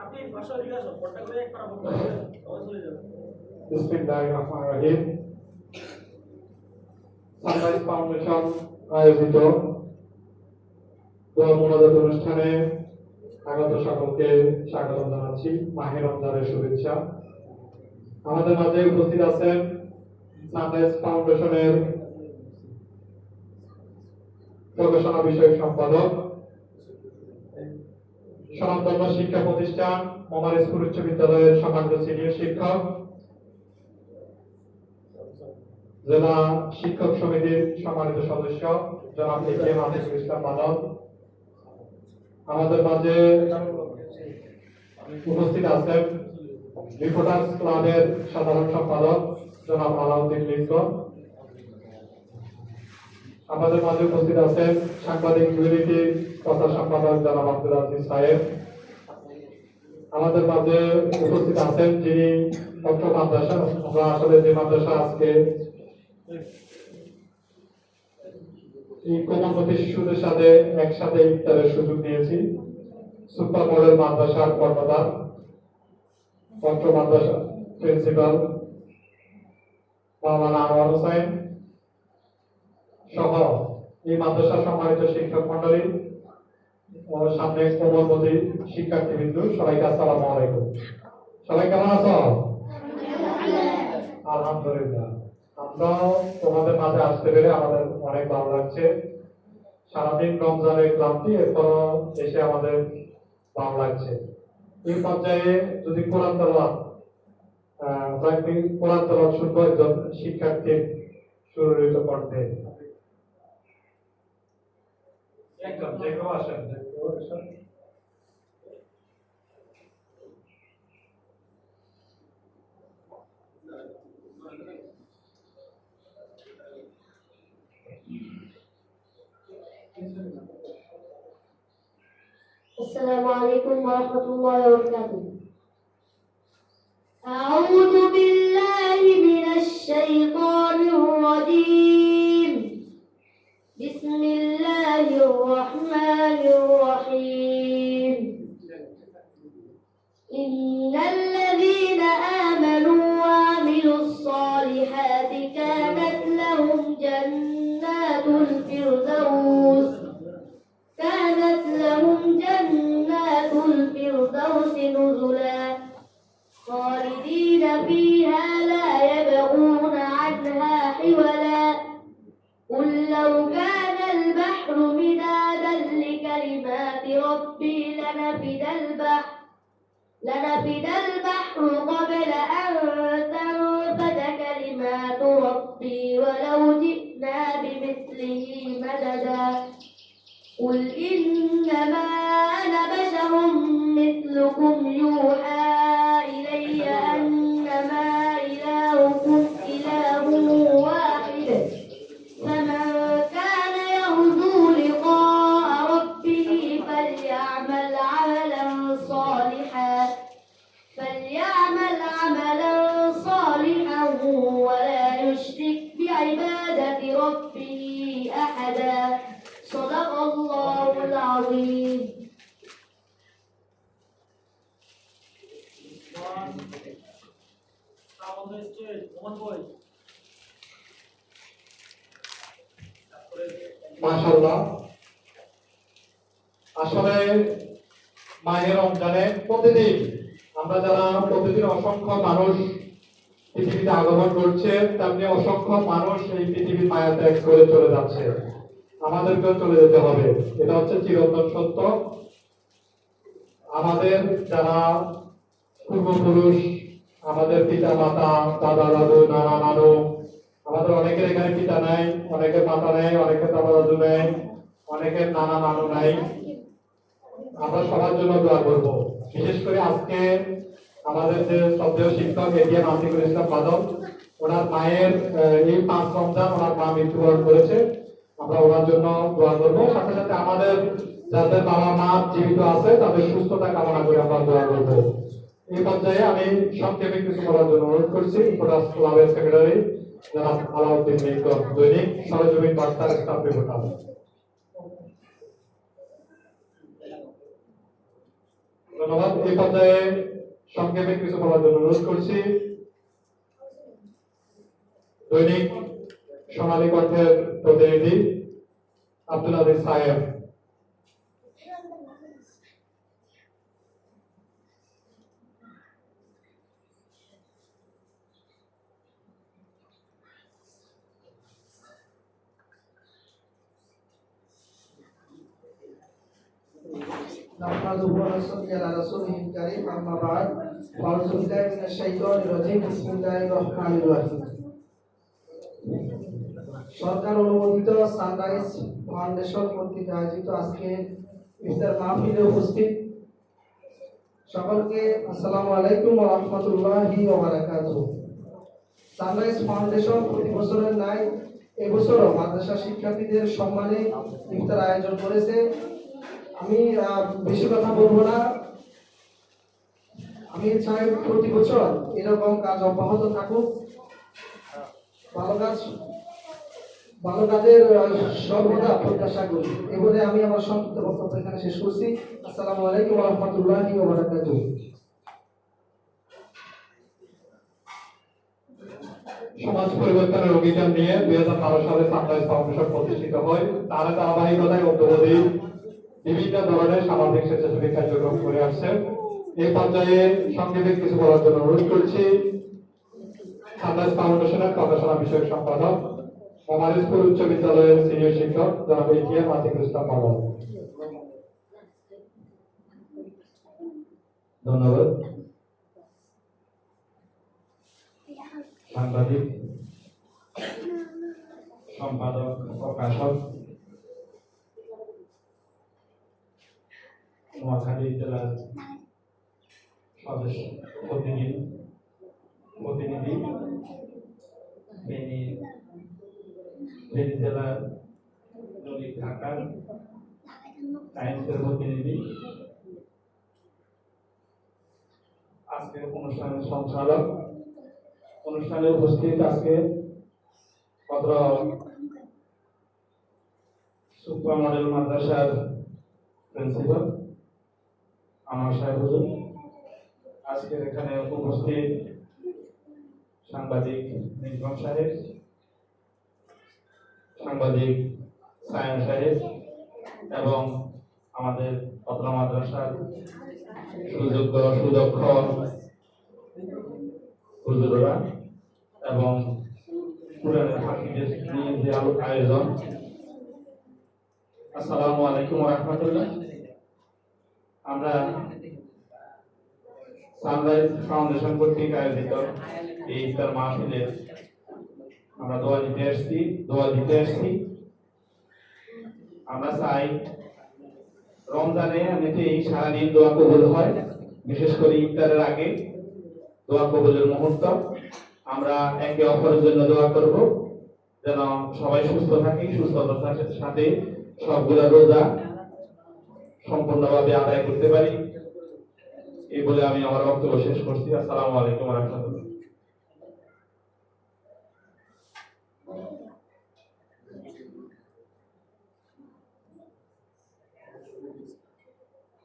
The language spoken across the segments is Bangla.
আপনি ভাষা জিজ্ঞাসা করুন, পড়টা করে এক পারা বলতে সবাই চলে যাবে। বিসমিল্লাহিররহমানিররহিম। সানরাইজ ফাউন্ডেশন আয়োজিত দোয়া মোনাজাত অনুষ্ঠানে আগত সকলকে স্বাগত জানাচ্ছি, মাহে রমজানের শুভেচ্ছা। আমাদের মাঝে উপস্থিত আছেন সানরাইজ ফাউন্ডেশনের গবেষণা বিষয়ক সম্পাদক, স্বনামধন্য শিক্ষা প্রতিষ্ঠান মোমারিজপুর উচ্চ বিদ্যালয়ের সম্মানিত সিনিয়র শিক্ষক, জেলা শিক্ষক সমিতির সম্মানিত সদস্য জনাব এ.কে.এম. আতিকুল ইসলাম মানব। আমাদের মাঝে উপস্থিত আছেন রিপোর্টার্স ক্লাবের সাধারণ সম্পাদক জনাব আলাউদ্দিন লিঙ্কন। আমাদের মাঝে উপস্থিত আছেন সাংবাদিক ইউনিটির কথা সম্পাদক জনাব আব্দুল আজিজ সাহেব। আমাদের মাঝে উপস্থিত আছেন যিনি পত্র মাদ্রাসা, আমরা আসলে যে মাদ্রাসা আজকে এই কোমলমতি শিশুদের সাথে একসাথে ইফতারের সুযোগ নিয়েছি, সুপার মডেল মাদ্রাসার কর্ণধার পত্র মাদ্রাসা প্রিন্সিপাল মাওলানা আনোয়ার হোসেন সহ এই মাদ্রাসার সম্মানিত শিক্ষক মন্ডলী ও সামনে কোমলমতি শিক্ষার্থীবৃন্দ, সবাইকে আসসালামু আলাইকুম। সবাই কেমন আছো? আলহামদুলিল্লাহ। আমরা তোমাদের মাঝে আসতে পেরে আমাদের অনেক ভালো লাগছে। সারাদিন রমজানের ক্লান্তি, এরপর এসে আমাদের ভালো লাগছে। এই পর্যায়ে যদি কোরআন তেলাওয়াত শুনবো একজন শিক্ষার্থীর সুরলিত কণ্ঠে। একদম যে কেউ আসেন, যে কেউ আসেন। السلام عليكم ورحمة الله وبركاته. أعوذ بالله من الشيطان الرجيم. بسم الله الرحمن الرحيم. إن الذين آمنوا وعملوا الصالحات كانت لهم جنات الفردوس نزلا خالدين فيها لا يبغون عنها حولا. قل لو كان البحر مدادا لكلمات ربي لنفد البحر قبل أن تنفد كلمات ربي ولو جئنا بمثله مددا. قل إنما أنا بشر مثلكم يوحى إلي أنما إلهكم إله واحد فمن كان يرجو لقاء ربه فليعمل عملا صالحا ولا يشرك بعبادة ربه أحدا. صدق الله العظيم. মাশাআল্লাহ। আসলে মাহে রমজানে প্রতিদিন আমরা যারা প্রতিদিন অসংখ্য মানুষ পৃথিবীতে আগমন করছে, তেমনি অসংখ্য মানুষ এই পৃথিবীর মায়া ত্যাগ করে চলে যাচ্ছে। আমাদেরকেও চলে যেতে হবে, এটা হচ্ছে চিরন্তন সত্য। আমাদের যারা পূর্বপুরুষ, আমাদের পিতা মাতা, দাদা দাদু, নানা নানু, আমাদের অনেকের এখানে পিতা নাই, অনেকের মাতা নেই, অনেকের দাদা দাদু নেই, অনেকের নানা নানু নাই। আমরা সবার জন্য দোয়া করব। বিশেষ করে আজকে আমাদের যে শ্রদ্ধেয় শিক্ষক এ.কে.এম. আতিকুল ইসলাম মানব, ওনার মায়ের এই 5 রমজান ওনার মা মৃত্যুবরণ করেছে। আমরা ওনার জন্য দোয়া করব। সাথে সাথে আমাদের যাদের বাবা মা জীবিত আছে তাদের সুস্থতা কামনা করে আমরা দোয়া করব। এই পর্যায়ে আমি সংক্ষেপে কিছু বলার জন্য অনুরোধ করছি রিপোর্টার্স ক্লাবের সেক্রেটারি জনাব আলাউদ্দিন লিঙ্কন, দৈনিক সরজমিন বার্তার স্টাফ রিপোর্টার। ধন্যবাদ। এই পর্যায়ে সংক্ষেপে কিছু বলার জন্য অনুরোধ করছি দৈনিক সোনালী কণ্ঠের প্রতিনিধি আব্দুল আজিজ সাহেব। نحمده ونصلي على رسوله الكريم أما بعد أعوذ بالله من الشيطان الرجيم بسم الله الرحمن الرحيم সরকার অনুমোদিত সানরাইজ ফাউন্ডেশন কর্তৃক আয়োজিত আজকে ইফতার মাহফিলে উপস্থিত সকলকে আসসালামু আলাইকুম ওয়া রাহমাতুল্লাহি ওয়া বারাকাতুহু। সানরাইজ ফাউন্ডেশন প্রতি বছরের ন্যায় এবছরও মাদ্রাসা শিক্ষার্থীদের সম্মানে ইফতার আয়োজন করেছে। আমি বেশি কথা বলবো না, আমি চাই প্রতি বছর এরকম কাজ অব্যাহত থাকুক। ভালো কাজের সর্বদা প্রত্যাশা করি। এবারে আমি আমার সংক্ষিপ্ত বক্তব্য এখানে শেষ করছি। আসসালামু আলাইকুম ওয়া রাহমাতুল্লাহি ওয়া বারাকাতুহু। সমাজ পরিবর্তনের অভিযান নিয়ে 2012 সালে সানরাইজ ফাউন্ডেশন প্রতিষ্ঠিত হয়। তার ধারাবাহিকতায় অদ্যবধি বিভিন্ন ধরনের সামাজিক স্বেচ্ছাসেবী কার্যক্রম করে আসছে। এই পর্যায়ে সংক্ষেপে কিছু বলার জন্য অনুরোধ করছি সানরাইজ ফাউন্ডেশনের গবেষণা বিষয়ক সম্পাদক মোহাম্মদপুর উচ্চ বিদ্যালয়ের সিনিয়র শিক্ষক জনাব ইতিহাস আতিকুল ইসলাম বাবু। ধন্যবাদ। সাংবাদিক, সম্পাদক, প্রকাশক, নোয়াখালী জেলার সদস্য প্রতিনিধি ফেনী জেলার দৈনিক ঢাকা টাইমসের প্রতিনিধি, আজকের অনুষ্ঠানের সঞ্চালক, অনুষ্ঠানে উপস্থিত আজকে অত্র সুপার মডেল মাদ্রাসার প্রিন্সিপাল আমার সাহেব হুজুর, আজকের এখানে উপস্থিত সাংবাদিক নিগম সাহেব, সাংবাদিক সায়ন সাহেব এবং আমাদের অত্র মাদ্রাসার সুদক্ষ হুজুররা এবং কোরআনের হাফিজের নিয়ে যে আয়োজন। আসসালামু আলাইকুম ওয়া রাহমাতুল্লাহ। আমরা সানরাইজ ফাউন্ডেশন কর্তৃক আয়োজিত এই ইফতার মাহফিলে আমরা দোয়া দিতে আসছি। আমরা চাই রমজানে এমনিতেই সারাদিন দোয়া কবুল হয়, বিশেষ করে ইফতারের আগে দোয়া কবুলের মুহূর্ত। আমরা একে অপরের জন্য দোয়া করব যেন সবাই সুস্থ থাকি, সুস্থতার সাথে সবগুলা রোজা সম্পূর্ণভাবে আদায় করতে পারি। এই বলে আমি আমার বক্তব্য শেষ করছি। আসসালামু আলাইকুম ওয়া রাহমাতুল্লাহ।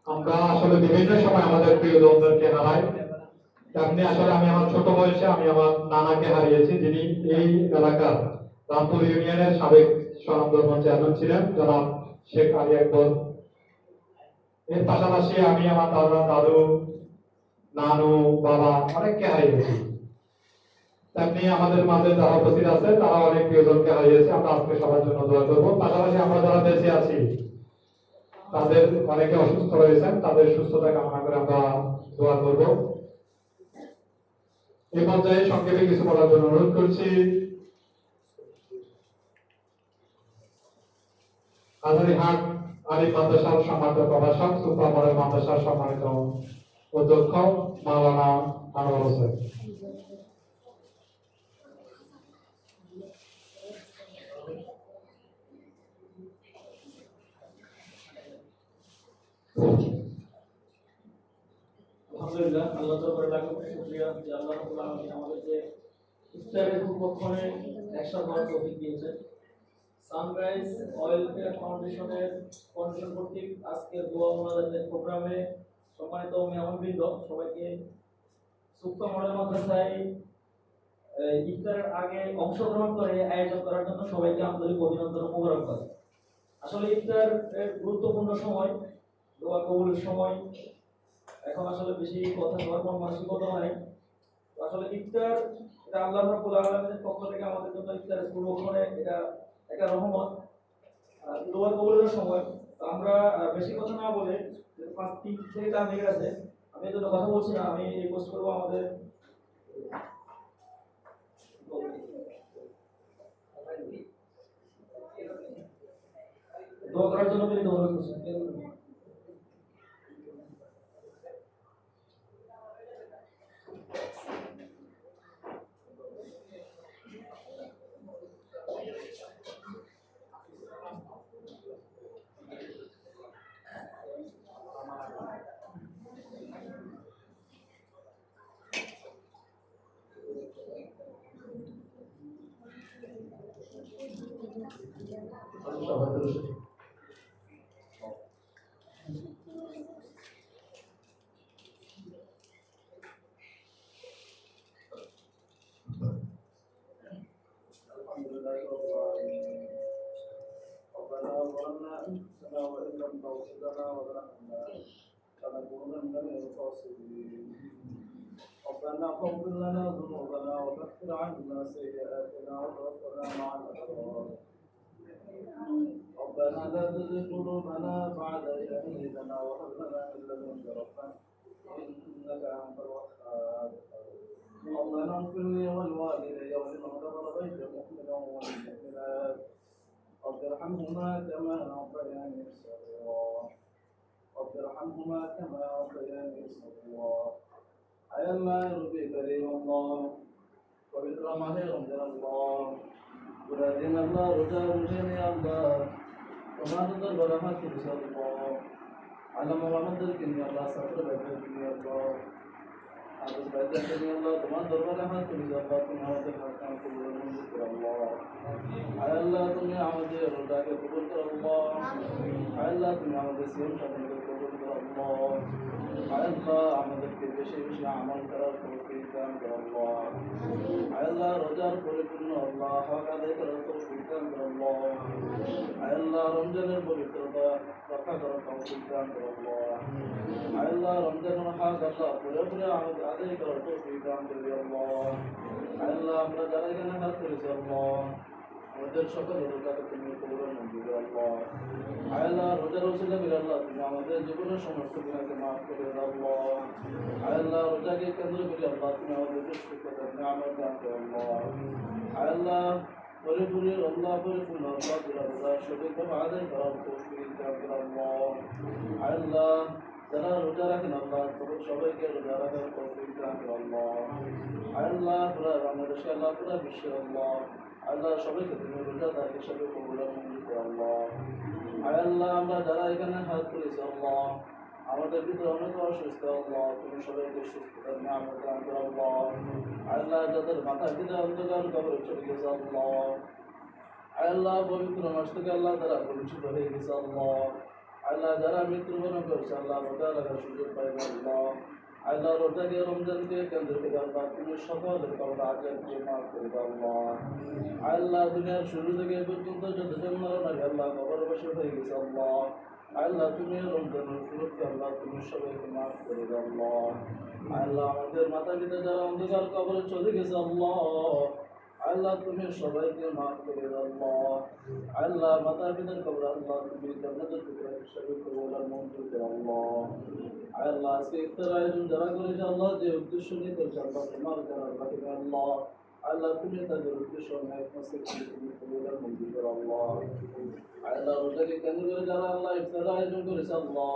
আমরা আসলে বিভিন্ন সময় আমাদের প্রিয়জনদেরকে হারাই। তেমনি আসলে আমি আমার ছোট বয়সে আমি আমার নানাকে হারিয়েছি, যিনি এই এলাকার রামপুর ইউনিয়নের সাবেক স্বনামধন্য চেয়ারম্যান ছিলেন, জনাব শেখ আলী আকবর। এর পাশাপাশি আমি আমার দাদু, নানু, বাবা অনেককে হারিয়েছি। তেমনি আমাদের মাঝে যারা উপস্থিত আছে তারা অনেক প্রিয়জনকে হারিয়েছে। আমরা আজকে সবার জন্য দোয়া করবো। পাশাপাশি আমরা যারা বেঁচে আছি তাদের অনেকে অসুস্থ হয়েছেন, তাদের সুস্থতা কামনা করে আমরা দোয়া করব। এই পর্যায়ে সংক্ষেপে কিছু বলার জন্য অনুরোধ করছি হাজারীহাট আলিম মাদ্রাসার সম্মানিত প্রভাষক, সুপার মডেল মাদ্রাসার সম্মানিত অধ্যক্ষ মাওলানা আনোয়ার হোসেন। আলহামদুলিল্লাহ, আল্লাহ দরবারে লাখ কোটি শুকরিয়া যে আল্লাহ রাব্বুল আলামিন আমাদেরকে ইফতারের পূর্বক্ষণে একসাথে হওয়ার তৌফিক দিয়েছেন। সানরাইজ ওয়েলফেয়ার ফাউন্ডেশন কর্তৃক আজকের দোয়া মোনাজাতের প্রোগ্রামে সম্মানিত মেহমানবৃন্দ, সবাইকে সুপ্ত মডেল মাদ্রাসায় ইফতারের আগে অংশগ্রহণ করে আয়োজন করার জন্য সবাইকে আন্তরিক অভিনন্দন ও মোবারকবাদ। আসলে ইফতার এর গুরুত্বপূর্ণ সময়, দোয়া কবুলের সময়। এখন আসলে বেশি কথা বলার মন মানসিকতা নাই। তো আসলে ইফতার এটা আল্লাহ রাব্বুল আলামিনের পক্ষ থেকে আমাদের জন্য ইফতারের পূর্বক্ষণে এটা একটা রহমত, দোয়া কবুলের সময়। তো আমরা বেশি কথা না বলে, 5 থেকে 4 মিনিট আছে, আমি এই জন্য কথা বলছি না, আমি রিকোয়েস্ট করবো আমাদের দোয়া করার জন্য মিলিত অনুরোধ করছি। সবাই দর্শক ربنا ظلمنا انفسنا وان لم تغفر لنا وترحمنا لنكونن من الخاسرين ربنا اغفر لنا ذنوبنا وكفر عنا سيئاتنا وتوفنا مع الابرار ربنا لا تزغ قلوبنا بعد إذ هديتنا وهب لنا من لدنك رحمة إنك أنت الوهاب ربنا اغفر لي ولوالدي ولمن دخل بيتي مؤمنا والمؤمنات رب ارحمهما كما ربياني صغيرا رب ارحمهما كما ربياني صغيرا أي الله ربي كريم الله পবিত্র মাহে রমজান আল্লাহ পুরা দিন আল্লাহ রোজা রুজে নিয়ে আল্লাহ তোমার দরবারে হাত তুলেছি আল্লাহ আল্লাহ আমাদেরকে নিয়ে আল্লাহ ছাত্র ভাইদেরকে নিয়ে আল্লাহ আদেশ ভাইদেরকে নিয়ে আল্লাহ তোমার দরবারে হাত তুলেছি আল্লাহ তুমি আমাদের হাত কাম কবুল মঞ্জুর করো আল্লাহ আয় আল্লাহ তুমি আমাদের রোজাকে কবুল করো আল্লাহ আয় আল্লাহ তুমি আমাদের সিয়াম সাধনকে কবুল করো আল্লাহ আয় আল্লাহ আমাদেরকে বেশি বেশি আমল করার তৌফিক দান করো আল্লাহ আয় আল্লাহ রোজার পরিপূর্ণ আল্লাহ হক আদায় করার তৌফিক দান করো আল্লাহ আয় আল্লাহ রমজানের পবিত্রতা রক্ষা করার তৌফিক দান করো আল্লাহ আয় আল্লাহ রমজানের হক আল্লাহ পুরোপুরি আমাদের আদায় করার তৌফিক দান করো আল্লাহ আয় আল্লাহ আমরা যারা এখানে হাত করেছি আল্লাহ আমাদের সকল রোজাকে তুমি কবুল মঞ্জুর করো আল্লাহ আয় আল্লাহ রোজার ওসিলা করে আল্লাহ তুমি আমাদের জীবনের সমস্ত গুনাহকে মাফ করে দাও আল্লাহ আয় আল্লাহ রোজাকে কেন্দ্র করে আল্লাহ তুমি আমাদের সুস্থতা নিয়ামত দান করো আল্লাহ আয় আল্লাহ পরিপূর্ণ আল্লাহ পরিপূর্ণ আল্লাহ রোজা সঠিকভাবে আদায় করার তৌফিক দান করো আল্লাহ আয় আল্লাহ যারা রোজা রাখেন আল্লাহ সবাইকে রোজা রাখার তৌফিক দান করো আল্লাহ আয় আল্লাহ পুরা বাংলাদেশে আল্লাহ পুরা বিশ্বে আল্লাহ আল্লাহ সবাইকে তুমি রোজাদার হিসেবে কবুল মঞ্জুর করো আল্লাহ আয় আল্লাহ আমরা যারা এখানে হাত করেছি আল্লাহ আমাদের ভিতরে অনেক অসুস্থ আল্লাহ তুমি সবাইকে সুস্থতার নিয়ামত দান করো আল্লাহ আয় আল্লাহ যাদের মাথার ভিতরে অন্ধকার কবরে চলে গেছে আল্লাহ আয় আল্লাহ পবিত্র মাস থেকে আল্লাহ তারা পরিচিত হয়ে গেছে আল্লাহ আল্লাহ যারা মৃত্যুবরণ করেছে আল্লাহ রোজা রাখার সুযোগ পাইবে আল্লাহ আল্লাহ রোজাকে রমজানকে কেন্দ্র করে আল্লাহ তুমি সকলের কবর আজাবকে মাফ করে দাও আল্লাহ আল্লাহ দুনিয়ার শুরু থেকে পর্যন্ত যতজন নরনারী আল্লাহ কবরবাসী হয়ে গেছে আল্লাহ আল্লাহ তুমি রমজানের উপলক্ষে আল্লাহ তুমি সবাইকে মাফ করে দাও আল্লাহ আল্লাহ আমাদের মাতা পিতা যারা অন্ধকার কবরে চলে গেছে আল্লাহ আল্লাহ তুমি সবাইকে মাফ করে দাও আল্লাহ আল্লাহ মাতা পিতার কবর আল্লাহ তুমি জান্নাতের টুকরা হিসেবে কবুল আর মঞ্জুর করো আল্লাহ আল্লাহ আজকে ইফতার আয়োজন যারা করেছে আল্লাহ যে উদ্দেশ্য নিয়ে করেছে আল্লাহ তোমার জানার বাকি আল্লাহ আল্লাহ তুমি তাদের উদ্দেশ্য নেয় তুমি কবুল আর মঞ্জুর করো আল্লাহ আল্লাহ রোজাকে কেন্দ্র করে যারা আল্লাহ ইফতার আয়োজন করেছে আল্লাহ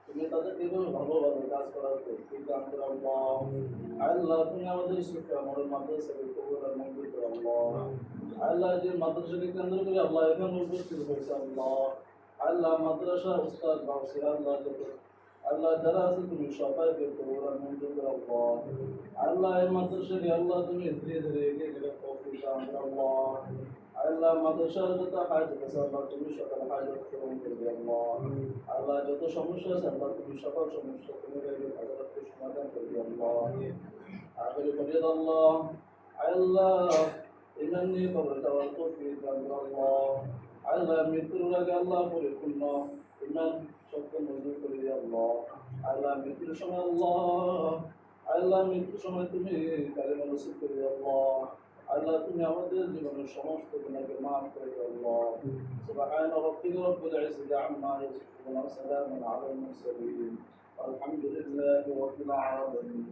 তুমি তাদেরকে ভালোভাবে কাজ করার তৌফিক দান করো আল্লাহ আল্লাহ তুমি আমাদের শিক্ষা আমাদের মাদ্রাসাকে কবুল আর মঞ্জুর করো আল্লাহ আল্লাহ যে মাদ্রাসাকে কেন্দ্র করে আল্লাহ এখানে উপস্থিত হয়েছে আল্লাহ আল্লাহ মাদ্রাসা উস্তাদ বাউসি আল্লাহ আল্লাহ যারা আছে তুমি সবাইকে কবুল আর মঞ্জুর করো আল্লাহ আল্লাহ এই মাদ্রাসাকে আল্লাহ তুমি ধীরে ধীরে এগিয়ে গেলে তৌফিক দান করো আল্লাহ আল্লাহ মাদ্রাসার যত হাজত আছে আল্লাহ তুমি সকল হাজত পূরণ করবে আল্লাহ। আল্লাহ যত সমস্যা আছে আল্লাহ তুমি সকল সমস্যা তুমি হাজতকে সমাধান করবে আল্লাহ। আখির ফরিয়াদ আল্লাহ আল্লাহ ইমানি কবর দেওয়ার তৌফিক দান করো আল্লাহ। আল্লাহ মৃত্যুর আগে আল্লাহ পরিপূর্ণ ইমান শক্ত মজবুত করে দিও আল্লাহ। আল্লাহ মৃত্যুর সময় আল্লাহ মৃত্যুর সময় তুমি কালেমা নসিব করে দিও আল্লাহ। আল্লাহ তুমি আমাদের জীবনের সমস্ত গুনাহকে মাফ করে দাও আল্লাহ। সুবহান রাব্বিকা রাব্বিল ইজ্জাতি আম্মা ইয়াসিফুন ওয়া সালামুন আলাল মুরসালিন আলহামদুলিল্লাহি রাব্বিল আলামিন।